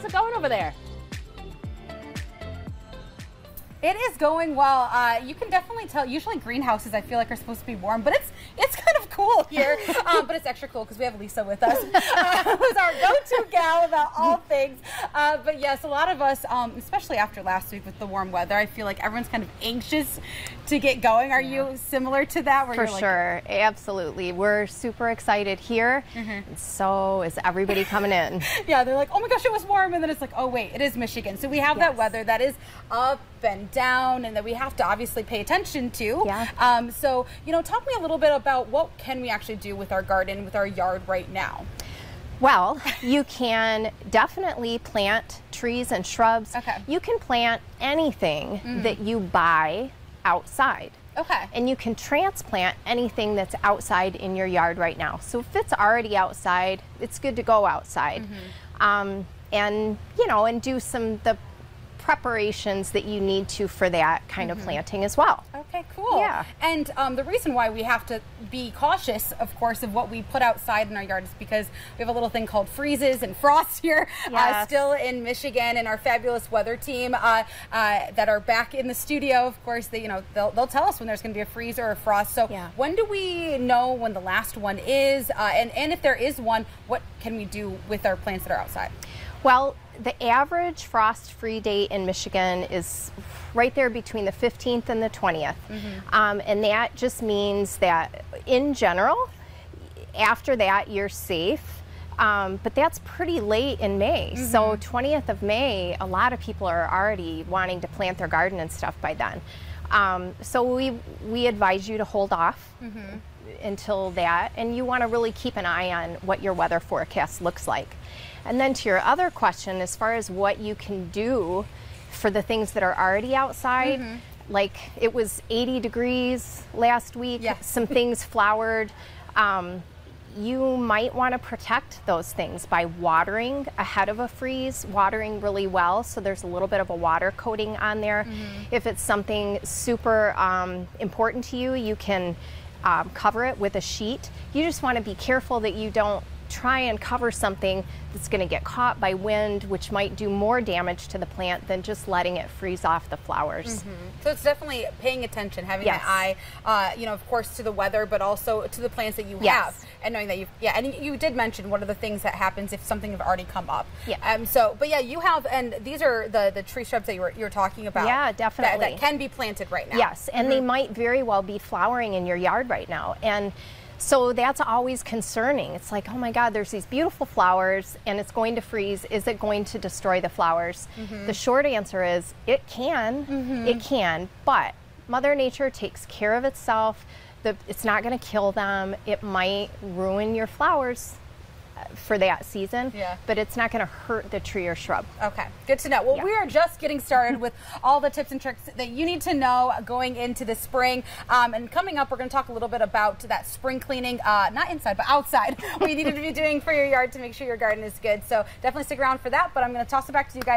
it going over there? It is going well. You can definitely tell. Usually greenhouses, I feel like, are supposed to be warm, but it's kind of cool here. But it's extra cool because we have Lisa with us, who's our go-to gal about all things. But yes, a lot of us, especially after last week with the warm weather, I feel like everyone's kind of anxious to get going. Are you similar to that? For sure, absolutely. We're super excited here, and so is everybody coming in. Yeah, they're like, oh my gosh, it was warm, and then it's like, oh wait, it is Michigan. So we have that weather that is up and down, and that we have to obviously pay attention to. Yeah. So, you know, talk to me a little bit about what can we actually do with our garden, with our yard right now. Well, you can definitely plant trees and shrubs. Okay. You can plant anything that you buy outside. Okay. And you can transplant anything that's outside in your yard right now. So if it's already outside, it's good to go outside. And, you know, and do the preparations that you need to for that kind of planting as well. Okay, cool. Yeah. And the reason why we have to be cautious, of course, of what we put outside in our yard is because we have a little thing called freezes and frost here, still in Michigan, and our fabulous weather team that are back in the studio. Of course, they'll tell us when there's going to be a freeze or a frost. So when do we know when the last one is? And if there is one, what can we do with our plants that are outside? Well, the average frost-free date in Michigan is right there between the 15th and the 20th. And that just means that in general, after that, you're safe. But that's pretty late in May. So 20th of May, a lot of people are already wanting to plant their garden and stuff by then. So we advise you to hold off until that, and you want to really keep an eye on what your weather forecast looks like. And then to your other question, as far as what you can do for the things that are already outside, like it was 80 degrees last week, some things flowered. You might want to protect those things by watering ahead of a freeze, watering really well so there's a little bit of a water coating on there. If it's something super important to you, you can cover it with a sheet. You just want to be careful that you don't try and cover something that's going to get caught by wind, which might do more damage to the plant than just letting it freeze off the flowers. So it's definitely paying attention, having an eye, of course, to the weather, but also to the plants that you have, and knowing that and you did mention one of the things that happens if something have already come up. But you have, and these are the tree shrubs that you're talking about. Yeah, definitely. That can be planted right now. Yes, and they might very well be flowering in your yard right now. And so that's always concerning. It's like, oh my God, there's these beautiful flowers and it's going to freeze. Is it going to destroy the flowers? The short answer is it can. It can, but Mother Nature takes care of itself. It's not going to kill them. It might ruin your flowers for that season, but it's not going to hurt the tree or shrub. Okay, good to know. Well, we are just getting started with all the tips and tricks that you need to know going into the spring. And coming up, we're going to talk a little bit about that spring cleaning, not inside, but outside, what you need to be doing for your yard to make sure your garden is good. So definitely stick around for that, but I'm going to toss it back to you guys.